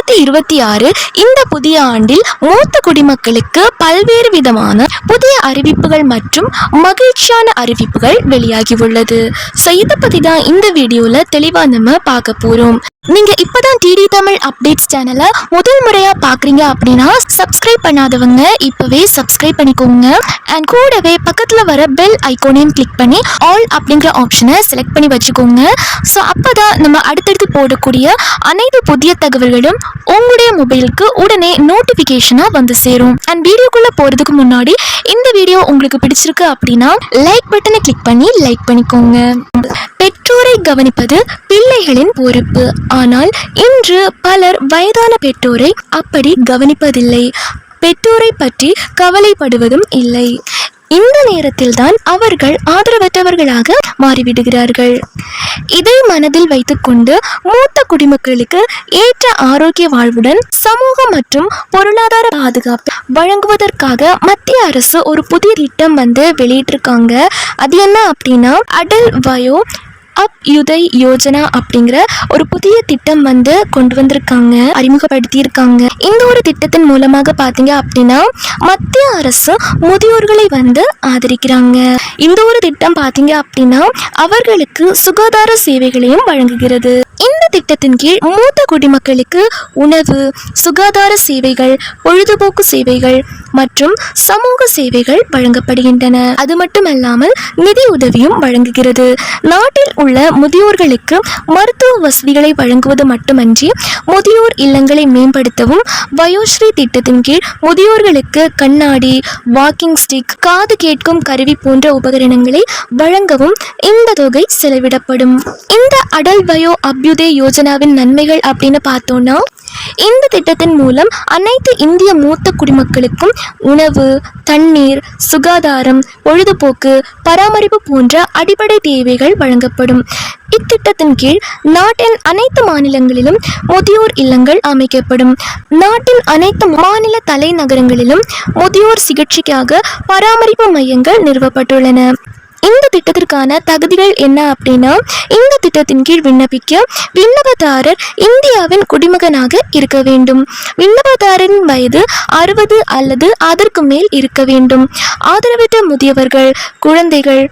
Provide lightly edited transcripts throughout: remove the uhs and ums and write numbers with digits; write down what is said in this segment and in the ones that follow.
2026 இந்த புதிய ஆண்டில் மூத்த குடிமக்களுக்கு பல்வேறு விதமான புதிய அறிவிப்புகள் மற்றும் மகிழ்ச்சியான அறிவிப்புகள் வெளியாகி உள்ளது. ஸோ இதை பற்றி தான் இந்த வீடியோவில் தெளிவாக நம்ம பார்க்க போகிறோம். நீங்க இப்பதான் டிடி தமிழ் அப்டேட்ஸ் சேனலை முதல் முறையா பாக்குறீங்க அப்படின்னா சப்ஸ்கிரைப் பண்ணாதவங்க இப்பவே சப்ஸ்கிரைப் பண்ணிக்கோங்க. அண்ட் கூடவே பக்கத்துல வர பெல் ஐகானையும் கிளிக் பண்ணி ஆல் அப்படிங்கிற ஆப்ஷனை செலக்ட் பண்ணி வச்சுக்கோங்க. ஸோ அப்பதான் நம்ம அடுத்தடுத்து போடக்கூடிய அனைத்து புதிய தகவல்களும் உங்களுடைய மொபைலுக்கு உடனே நோட்டிபிகேஷனா வந்து சேரும். அண்ட் வீடியோக்குள்ள போறதுக்கு முன்னாடி இந்த வீடியோ உங்களுக்கு பிடிச்சிருக்கு அப்படின்னா லைக் பட்டனை கிளிக் பண்ணி லைக் பண்ணிக்கோங்க. பெற்றோரை கவனிப்பது பிள்ளைகளின் பொறுப்பு. ஆனால் இன்று பலர் வயதான பெற்றோரை அப்படி கவனிப்பதில்லை, பெற்றோரை பற்றி கவலைப்படுவதும் இல்லை. இந்த நேரத்தில் தான் அவர்கள் ஆதரவற்றவர்களாக மாறிவிடுகிறார்கள். இதை மனதில் வைத்துக்கொண்டு மூத்த குடிமக்களுக்கு ஏற்ற ஆரோக்கிய வாழ்வுடன் சமூக மற்றும் பொருளாதார பாதுகாப்பு வழங்குவதற்காக மத்திய அரசு ஒரு புதிய திட்டம் வெளியிட்டிருக்காங்க. அது என்ன அப்படின்னா அடல் வயோ அப்யுதய் யோஜனா அப்படிங்கிற ஒரு புதிய திட்டம் கொண்டு வந்திருக்காங்க, அறிமுகப்படுத்தியிருக்காங்க. இந்த ஒரு திட்டத்தின் மூலமாக பார்த்தீங்க அப்படின்னா மத்திய அரசு முதியோர்களை ஆதரிக்கிறாங்க. இந்த ஒரு திட்டம் பார்த்தீங்க அப்படின்னா அவர்களுக்கு சுகாதார சேவைகளையும் வழங்குகிறது. இந்த திட்டத்தின் கீழ் மூத்த குடிமக்களுக்கு உணவு, சுகாதார சேவைகள், பொழுதுபோக்கு சேவைகள் மற்றும் சமூக சேவைகள் வழங்கப்படுகின்றன. அது மட்டுமல்லாமல் நிதி உதவியும் வழங்குகிறது. நாட்டில் உள்ள முதியோர்களுக்கு மருத்துவ வசதிகளை வழங்குவது மட்டுமன்றி முதியோர் இல்லங்களை மேம்படுத்தவும் வயோஸ்ரீ திட்டத்தின் கீழ் முதியோர்களுக்கு கண்ணாடி, வாக்கிங் ஸ்டிக், காது கேட்கும் கருவி போன்ற உபகரணங்களை வழங்கவும் இந்த தொகை செலவிடப்படும். இந்த அடல் வயோ அப்யுதய் யோஜனாவின் நன்மைகள் அப்படின்னு பார்த்தோம்னா இந்த திட்டத்தின் மூலம் அனைத்து இந்திய மூத்த குடிமக்களுக்கும் உணவு, தண்ணீர், சுகாதாரம், பொழுதுபோக்கு, பராமரிப்பு போன்ற அடிப்படை தேவைகள் வழங்கப்படும். இத்திட்டத்தின் கீழ் நாட்டின் அனைத்து மாநிலங்களிலும் முதியோர் இல்லங்கள் அமைக்கப்படும். நாட்டின் அனைத்து மாநில தலைநகரங்களிலும் முதியோர் சிகிச்சைக்காக பராமரிப்பு மையங்கள் நிறுவப்பட்டுள்ளன. இந்த திட்டத்திற்கான தகுதிகள் என்ன அப்படின்னா இந்த திட்டத்தின் கீழ் விண்ணப்பதாரர் இந்தியாவின் குடிமகனாக இருக்க வேண்டும். விண்ணப்பதாரரின் வயது 60 அல்லது அதற்கு மேல் இருக்க வேண்டும். ஆதரவற்ற முதியவர்கள், குழந்தைகள்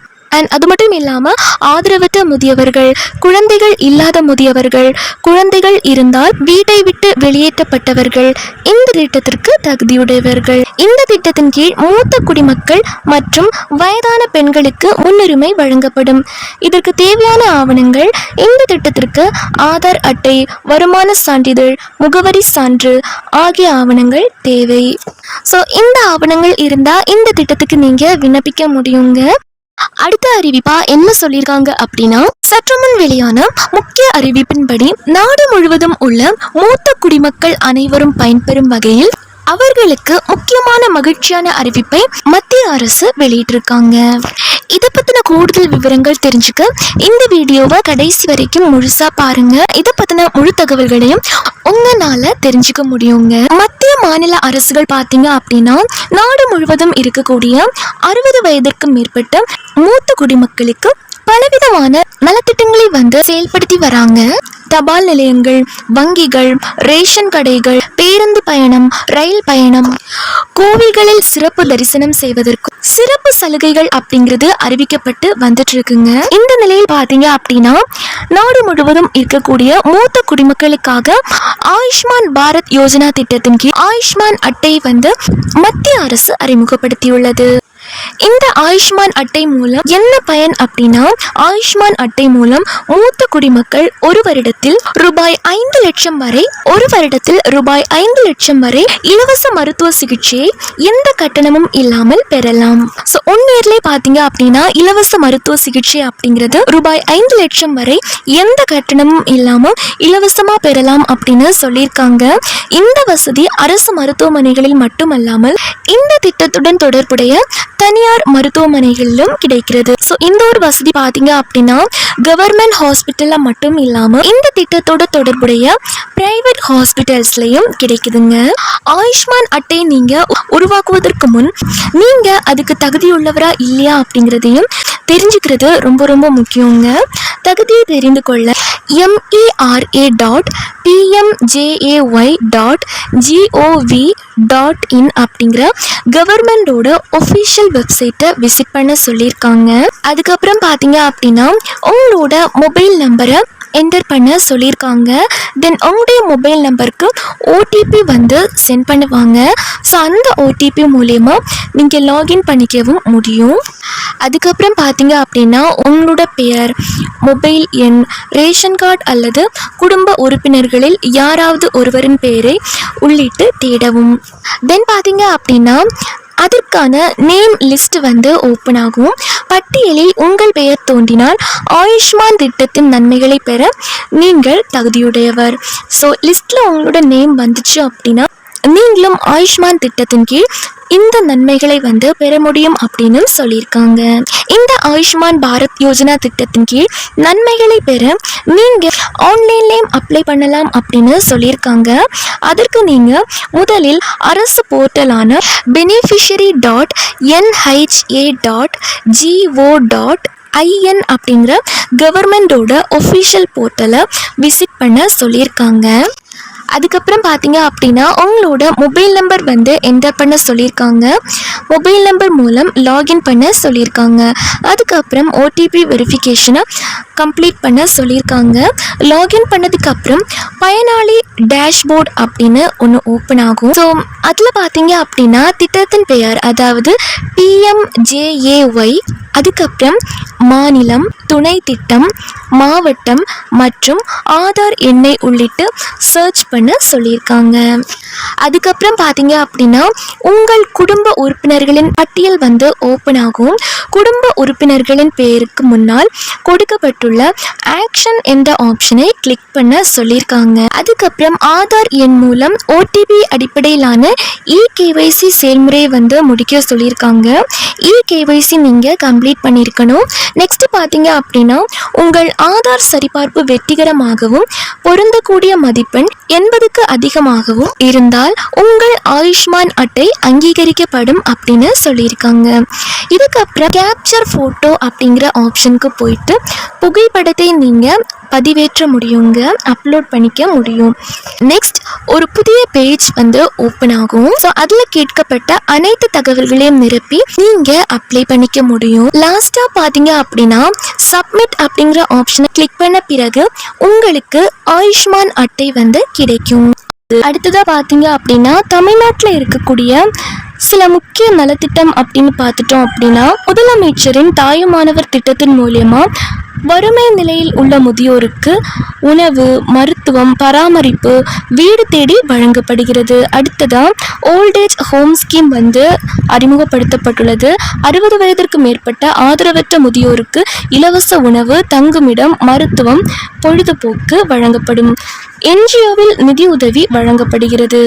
அது மட்டும் இல்லாமல் ஆதரவற்ற முதியவர்கள், குழந்தைகள் இல்லாத முதியவர்கள், குழந்தைகள் இருந்தால் வீட்டை விட்டு வெளியேற்றப்பட்டவர்கள் இந்த திட்டத்திற்கு தகுதியுடையவர்கள். இந்த திட்டத்தின் கீழ் மூத்த குடிமக்கள் மற்றும் வயதான பெண்களுக்கு முன்னுரிமை வழங்கப்படும். இதற்கு தேவையான ஆவணங்கள் இந்த திட்டத்திற்கு ஆதார் அட்டை, வருமான சான்றிதழ், முகவரி சான்று ஆகிய ஆவணங்கள் தேவை. ஸோ இந்த ஆவணங்கள் இருந்தால் இந்த திட்டத்துக்கு நீங்கள் விண்ணப்பிக்க முடியுங்க. அடுத்த அறிவிப்பா என்ன சொல்லியிருக்காங்க அப்படின்னா சற்று முன் வெளியான முக்கிய அறிவிப்பின்படி நாடு முழுவதும் உள்ள மூத்த குடிமக்கள் அனைவரும் பயன்பெறும் வகையில் அவர்களுக்கு முக்கியமான மகிழ்ச்சியான அறிவிப்பை மத்திய அரசு வெளியிட்டிருக்காங்க. இதை பத்தின கூடுதல் விவரங்கள் தெரிஞ்சுக்க இந்த வீடியோவை கடைசி வரைக்கும் முழுசா பாருங்க. இதை பத்தின முழு தகவல்களையும் உங்களால தெரிஞ்சுக்க முடியுங்க. மத்திய மாநில அரசுகள் பார்த்தீங்க அப்படின்னா நாடு முழுவதும் இருக்கக்கூடிய 60 வயதிற்கு மேற்பட்ட மூத்த குடிமக்களுக்கு பலவிதமான நலத்திட்டங்களை செயல்படுத்தி வராங்க. தபால் நிலையங்கள், வங்கிகள், ரேஷன் கடைகள், பேருந்து பயணம், ரயில் பயணம், கோவில்களில் சிறப்பு தரிசனம் செய்வதற்கு சிறப்பு சலுகைகள் அப்படிங்கிறது அறிவிக்கப்பட்டு வந்துட்டு இருக்குங்க. இந்த நிலையில் பார்த்தீங்க அப்படின்னா நாடு முழுவதும் இருக்கக்கூடிய மூத்த குடிமக்களுக்காக ஆயுஷ்மான் பாரத் யோஜனா திட்டத்தின் கீழ் ஆயுஷ்மான் அட்டை மத்திய அரசு அறிமுகப்படுத்தியுள்ளது. இந்த ஆயுஷ்மான் அட்டை மூலம் என்ன பயன் அப்படின்னா ஆயுஷ்மான் அட்டை மூலம் மூத்த குடிமக்கள் ஒரு வருடத்தில் ரூபாய் 5 லட்சம் வரை இலவச மருத்துவ சிகிச்சையை எந்த கட்டணமும் இல்லாமல் பெறலாம். ஸோ உண்மையிலே பார்த்தீங்க அப்படின்னா இலவச மருத்துவ சிகிச்சை அப்படிங்கிறது ரூபாய் 5 லட்சம் வரை எந்த கட்டணமும் இல்லாமல் இலவசமா பெறலாம் அப்படின்னு சொல்லியிருக்காங்க. இந்த வசதி அரசு மருத்துவமனைகளில் மட்டுமல்லாமல் இந்த திட்டத்துடன் தொடர்புடைய தனியார் மருத்துவமனைகளிலும் கிடைக்கிறது. ஸோ இந்த ஒரு வசதி பார்த்தீங்க அப்படின்னா கவர்மெண்ட் ஹாஸ்பிட்டலில் மட்டும் இல்லாமல் இந்த திட்டத்தோட தொடர்புடைய பிரைவேட் ஹாஸ்பிட்டல்ஸ்லையும் கிடைக்குதுங்க. ஆயுஷ்மான் அட்டை நீங்க உருவாக்குவதற்கு முன் நீங்க அதுக்கு தகுதியுள்ளவரா இல்லையா அப்படிங்கிறதையும் தெரிஞ்சுக்கிறது ரொம்ப ரொம்ப முக்கியங்க. தகுதியை தெரிந்து கொள்ள mera.pmjay.gov.in அப்படிங்கிற கவர்மெண்டோட ஒஃபிஷியல் வெப்சைட்டை விசிட் பண்ண சொல்லியிருக்காங்க. அதுக்கப்புறம் பார்த்தீங்க அப்படின்னா உங்களோட மொபைல் நம்பரை என்டர் பண்ண சொல்லியிருக்காங்க. தென் உங்களுடைய மொபைல் நம்பருக்கு ஓடிபி சென்ட் பண்ணுவாங்க. ஸோ அந்த ஓடிபி மூலயமா நீங்கள் லாகின் பண்ணிக்கவும் முடியும். அதுக்கப்புறம் பார்த்தீங்க அப்படின்னா உங்களோட பெயர், மொபைல் எண், ரேஷன் கார்டு அல்லது குடும்ப உறுப்பினர்களில் யாராவது ஒருவரின் பெயரை உள்ளிட்டு தேடவும். தென் பார்த்தீங்க அப்படின்னா அதற்கான நேம் லிஸ்ட் ஓப்பன் ஆகும். பட்டியலில் உங்கள் பெயர் தோன்றினால் ஆயுஷ்மான் திட்டத்தின் நன்மைகளை பெற நீங்கள் தகுதியுடையவர். ஸோ லிஸ்ட்டில் உங்களோட நேம் வந்துச்சு அப்படின்னா நீங்களும் ஆயுஷ்மான் திட்டத்தின் கீழ் இந்த நன்மைகளை பெற முடியும் அப்படின்னு சொல்லியிருக்காங்க. இந்த ஆயுஷ்மான் பாரத் யோஜனா திட்டத்தின் கீழ் நன்மைகளை பெற நீங்க ஆன்லைன்லேயும் அப்ளை பண்ணலாம் அப்படின்னு சொல்லியிருக்காங்க. அதற்கு நீங்க முதலில் அரசு போர்ட்டலான beneficiary.nha.gov.in அப்படிங்கிற கவர்மெண்டோட ஒஃபிஷியல் போர்ட்டலை விசிட் பண்ண சொல்லியிருக்காங்க. அதுக்கப்புறம் பார்த்தீங்க அப்படின்னா உங்களோட மொபைல் நம்பர் என்டர் பண்ண சொல்லியிருக்காங்க. மொபைல் நம்பர் மூலம் லாகின் பண்ண சொல்லியிருக்காங்க. அதுக்கப்புறம் ஓடிபி வெரிஃபிகேஷனை கம்ப்ளீட் பண்ண சொல்லியிருக்காங்க. லாகின் பண்ணதுக்கப்புறம் பயனாளி டேஷ்போர்ட் அப்படின்னு ஒன்று ஓப்பன் ஆகும். ஸோ அதில் பார்த்தீங்க அப்படின்னா திட்டத்தின் பெயர், அதாவது PMJAY, அதுக்கப்புறம் மாநிலம், துணை திட்டம், மாவட்டம் மற்றும் ஆதார் எண்ணை உள்ளிட்டு சர்ச் பண்ண சொல்லியிருக்காங்க. அதுக்கப்புறம் பார்த்தீங்க அப்படின்னா உங்கள் குடும்ப உறுப்பினர்களின் பட்டியல் ஓப்பன் ஆகும். குடும்ப உறுப்பினர்களின் பெயருக்கு முன்னால் கொடுக்கப்பட்டுள்ள ஆக்ஷன் என்ற ஆப்ஷனை கிளிக் பண்ண சொல்லியிருக்காங்க. அதுக்கப்புறம் ஆதார் எண் மூலம் ஓடிபி அடிப்படையிலான EKYC செயல்முறையை முடிக்க சொல்லியிருக்காங்க. EKYC நீங்கள் கம்ப்ளீட் பண்ணியிருக்கணும். நெக்ஸ்ட் பார்த்தீங்க அப்படின்னா உங்கள் ஆதார் சரிபார்ப்பு வெற்றிகரமாகவும் பொருந்தக்கூடிய மதிப்பெண் 80க்கு அதிகமாகவும் இருந்தால் உங்கள் ஆயுஷ்மான் அட்டை அங்கீகரிக்கப்படும் அப்படின்னு சொல்லியிருக்காங்க. இதுக்கப்புறம் கேப்சர் ஃபோட்டோ அப்படிங்கிற ஆப்ஷனுக்கு போயிட்டு புகைப்படத்தை நீங்கள் பதிவேற்ற முடியுங்க, அப்லோட் பண்ணிக்க முடியும். நெக்ஸ்ட் ஒரு புதிய பேஜ் ஓப்பன் ஆகும். ஸோ அதில் கேட்கப்பட்ட அனைத்து தகவல்களையும் நிரப்பி நீங்கள் அப்ளை பண்ணிக்க முடியும். லாஸ்ட்டாக பார்த்தீங்க அப்படின்னா சப்மிட் அப்படிங்கிற ஆப்ஷனை கிளிக் பண்ண பிறகு உங்களுக்கு ஆயுஷ்மான் அட்டை கிடைக்கும். அடுத்ததாக பார்த்தீங்க அப்படின்னா தமிழ்நாட்டில் இருக்கக்கூடிய சில முக்கிய நலத்திட்டம் அப்படின்னு பார்த்துட்டோம் அப்படின்னா முதலமைச்சரின் தாயுமானவர் திட்டத்தின் மூலமா வறுமை நிலையில் உள்ள முதியோருக்கு உணவு, மருத்துவம், பராமரிப்பு வீடு தேடி வழங்கப்படுகிறது. அடுத்ததா ஓல்டேஜ் ஹோம் ஸ்கீம் அறிமுகப்படுத்தப்பட்டுள்ளது. 60 வயதிற்கு மேற்பட்ட ஆதரவற்ற முதியோருக்கு இலவச உணவு, தங்குமிடம், மருத்துவம், பொழுதுபோக்கு வழங்கப்படும். NGOவில் நிதி உதவி வழங்கப்படுகிறது.